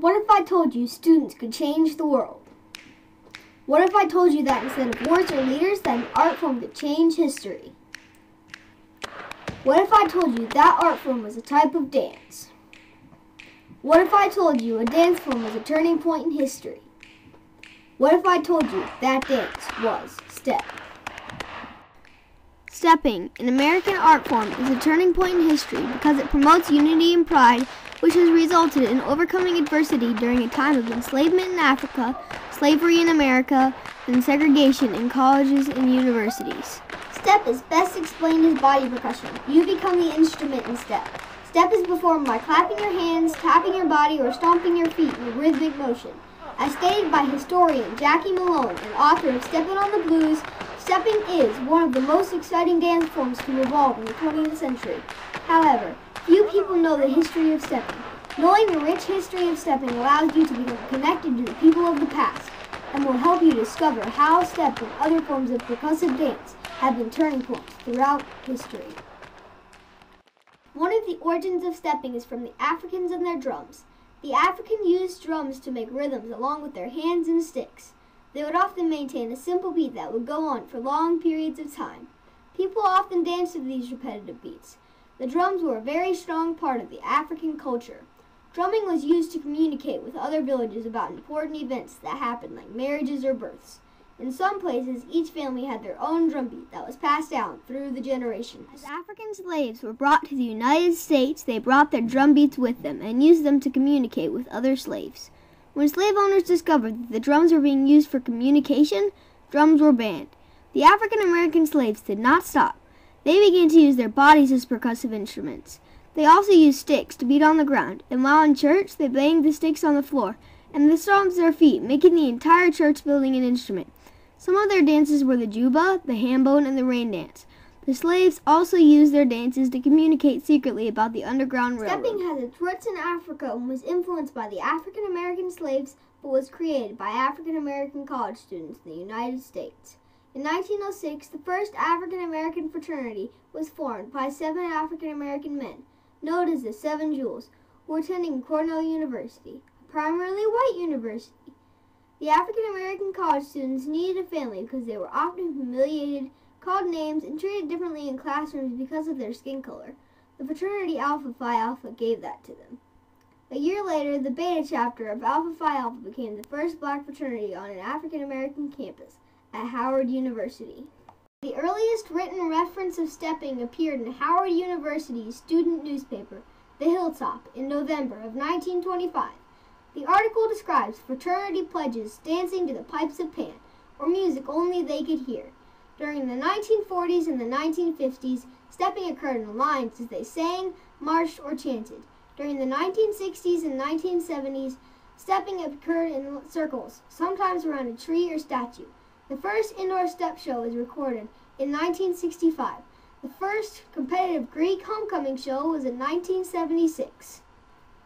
What if I told you students could change the world? What if I told you that instead of words or leaders, that an art form could change history? What if I told you that art form was a type of dance? What if I told you a dance form was a turning point in history? What if I told you that dance was step? Stepping, an American art form, is a turning point in history because it promotes unity and pride, which has resulted in overcoming adversity during a time of enslavement in Africa, slavery in America, and segregation in colleges and universities. Step is best explained as body percussion. You become the instrument in step. Step is performed by clapping your hands, tapping your body, or stomping your feet in a rhythmic motion. As stated by historian Jackie Malone, and author of Steppin' on the Blues, stepping is one of the most exciting dance forms to evolve in the 20th century. However, few people know the history of stepping. Knowing the rich history of stepping allows you to become connected to the people of the past and will help you discover how step and other forms of percussive dance have been turning points throughout history. One of the origins of stepping is from the Africans and their drums. The Africans used drums to make rhythms along with their hands and sticks. They would often maintain a simple beat that would go on for long periods of time. People often danced to these repetitive beats. The drums were a very strong part of the African culture. Drumming was used to communicate with other villages about important events that happened, like marriages or births. In some places, each family had their own drum beat that was passed down through the generations. As African slaves were brought to the United States, they brought their drum beats with them and used them to communicate with other slaves. When slave owners discovered that the drums were being used for communication, drums were banned. The African American slaves did not stop. They began to use their bodies as percussive instruments. They also used sticks to beat on the ground, and while in church, they banged the sticks on the floor and the stomped their feet, making the entire church building an instrument. Some of their dances were the juba, the ham bone, and the rain dance. The slaves also used their dances to communicate secretly about the Underground Railroad. Stepping has its roots in Africa and was influenced by the African American slaves, but was created by African American college students in the United States. In 1906, the first African American fraternity was formed by 7 African American men, known as the Seven Jewels, who were attending Cornell University, a primarily white university. The African American college students needed a family because they were often humiliated, called names, and treated differently in classrooms because of their skin color. The fraternity Alpha Phi Alpha gave that to them. A year later, the Beta chapter of Alpha Phi Alpha became the first black fraternity on an African American campus at Howard University. The earliest written reference of stepping appeared in Howard University's student newspaper, The Hilltop, in November of 1925. The article describes fraternity pledges dancing to the pipes of Pan, or music only they could hear. During the 1940s and the 1950s, stepping occurred in lines as they sang, marched, or chanted. During the 1960s and 1970s, stepping occurred in circles, sometimes around a tree or statue. The first indoor step show was recorded in 1965. The first competitive Greek homecoming show was in 1976.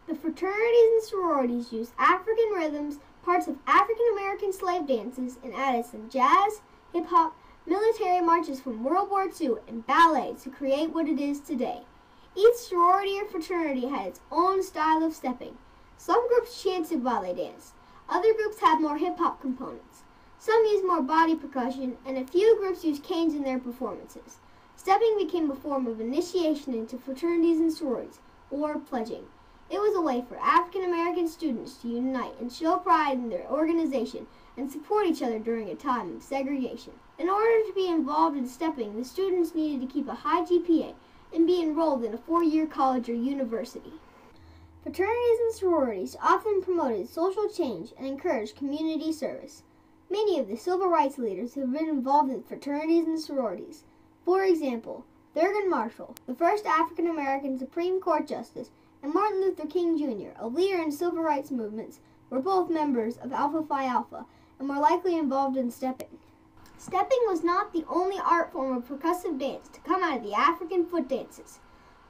The fraternities and sororities used African rhythms, parts of African American slave dances, and added some jazz, hip-hop, military marches from World War II, and ballet to create what it is today. Each sorority or fraternity had its own style of stepping. Some groups chanted while they danced. Other groups had more hip-hop components. Some used more body percussion, and a few groups used canes in their performances. Stepping became a form of initiation into fraternities and sororities, or pledging. It was a way for African American students to unite and show pride in their organization and support each other during a time of segregation. In order to be involved in stepping, the students needed to keep a high GPA and be enrolled in a 4-year college or university. Fraternities and sororities often promoted social change and encouraged community service. Many of the civil rights leaders have been involved in fraternities and sororities. For example, Thurgood Marshall, the first African American Supreme Court Justice, and Martin Luther King Jr., a leader in civil rights movements, were both members of Alpha Phi Alpha and were likely involved in stepping. Stepping was not the only art form of percussive dance to come out of the African foot dances.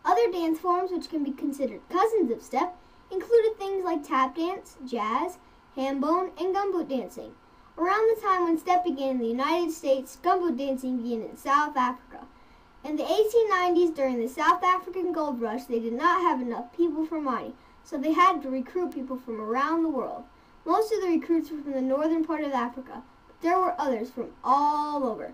Other dance forms which can be considered cousins of step included things like tap dance, jazz, ham bone, and gumboot dancing. Around the time when step began in the United States, gumboot dancing began in South Africa. In the 1890s, during the South African gold rush, they did not have enough people for mining, so they had to recruit people from around the world. Most of the recruits were from the northern part of Africa, but there were others from all over.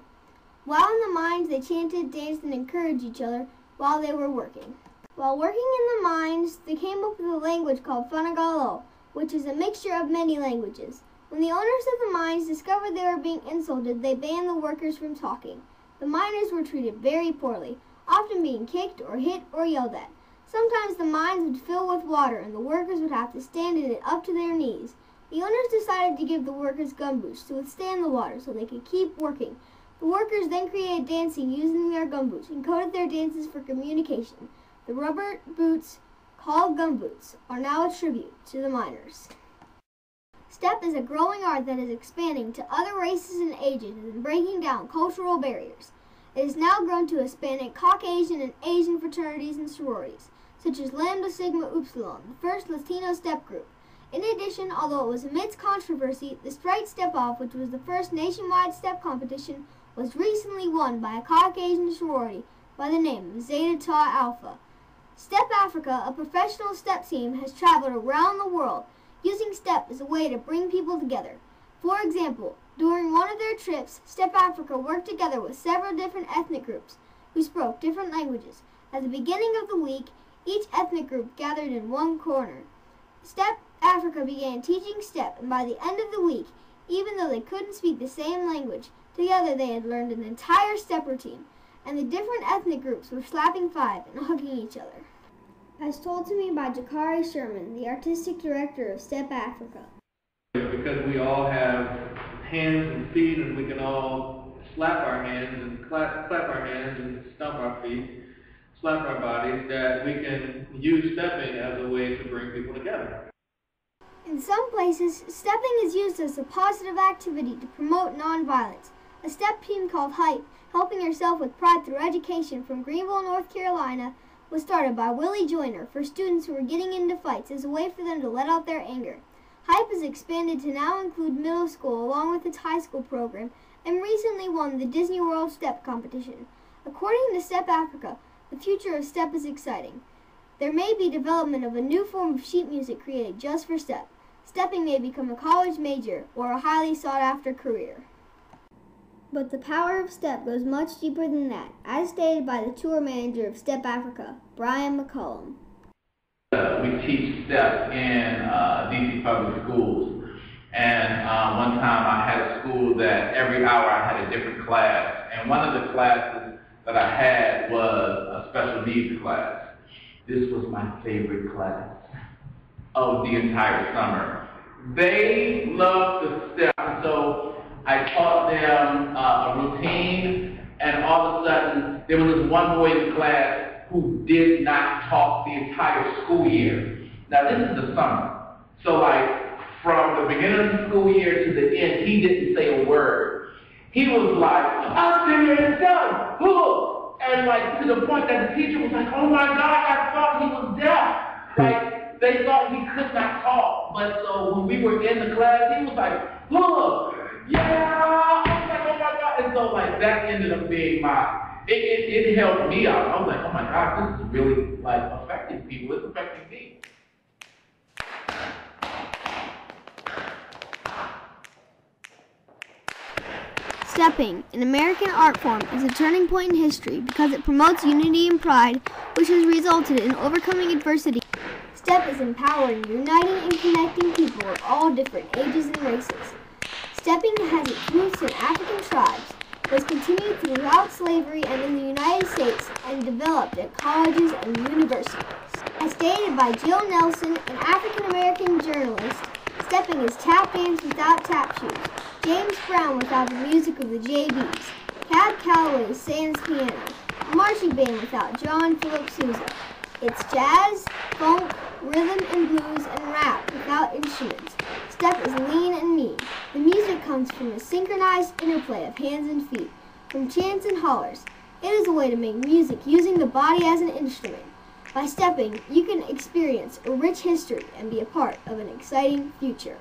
While in the mines, they chanted, danced, and encouraged each other while they were working. While working in the mines, they came up with a language called Fanagalo, which is a mixture of many languages. When the owners of the mines discovered they were being insulted, they banned the workers from talking. The miners were treated very poorly, often being kicked or hit or yelled at. Sometimes the mines would fill with water and the workers would have to stand in it up to their knees. The owners decided to give the workers gumboots to withstand the water so they could keep working. The workers then created dancing using their gumboots and coded their dances for communication. The rubber boots, called gumboots, are now a tribute to the miners. Step is a growing art that is expanding to other races and ages and breaking down cultural barriers. It has now grown to Hispanic, Caucasian, and Asian fraternities and sororities, such as Lambda Sigma Upsilon, the first Latino step group. In addition, although it was amidst controversy, the Straight Step Off, which was the first nationwide step competition, was recently won by a Caucasian sorority by the name of Zeta Tau Alpha. Step Africa, a professional step team, has traveled around the world, using step as a way to bring people together. For example, during one of their trips, Step Africa worked together with several different ethnic groups who spoke different languages. At the beginning of the week, each ethnic group gathered in one corner. Step Africa began teaching step, and by the end of the week, even though they couldn't speak the same language, together they had learned an entire step routine, and the different ethnic groups were slapping five and hugging each other. As told to me by Jakari Sherman, the artistic director of Step Africa. Because we all have hands and feet, and we can all slap our hands and clap our hands and stomp our feet, slap our bodies, that we can use stepping as a way to bring people together. In some places, stepping is used as a positive activity to promote nonviolence. A step team called HYPE, Helping Yourself with Pride Through Education from Greenville, North Carolina, was started by Willie Joyner for students who were getting into fights as a way for them to let out their anger. HYPE has expanded to now include middle school along with its high school program and recently won the Disney World Step competition. According to Step Africa, the future of step is exciting. There may be development of a new form of sheet music created just for step. Stepping may become a college major or a highly sought-after career. But the power of step goes much deeper than that, as stated by the tour manager of Step Africa, Brian McCullum. We teach step in DC public schools, and one time I had a school that every hour I had a different class, and one of the classes that I had was a special needs class. This was my favorite class of the entire summer. They loved the step, so I taught them a routine, and all of a sudden, there was this one boy in the class who did not talk the entire school year. Now, this is the summer. So, like, from the beginning of the school year to the end, he didn't say a word. He was like, I'm sitting here done, look! And, like, to the point that the teacher was like, oh my God, I thought he was deaf. Like, they thought he could not talk. But so when we were in the class, he was like, look! Yeah! I was like, oh my God. And so, like, that ended up being it helped me out. I was like, oh my God, this is really, like, affecting people. It's affecting me. Stepping, an American art form, is a turning point in history because it promotes unity and pride, which has resulted in overcoming adversity. Step is empowering, uniting, and connecting people of all different ages and races. Stepping has its roots in African tribes, was continued throughout slavery and in the United States, and developed at colleges and universities. As stated by Jill Nelson, an African-American journalist, stepping is tap dance without tap shoes, James Brown without the music of the JBs, Cab Calloway's sans piano, a marching band without John Philip Sousa. It's jazz, funk, rhythm and blues, and rap without instruments. Step is lean and mean. The music comes from a synchronized interplay of hands and feet, from chants and hollers. It is a way to make music using the body as an instrument. By stepping, you can experience a rich history and be a part of an exciting future.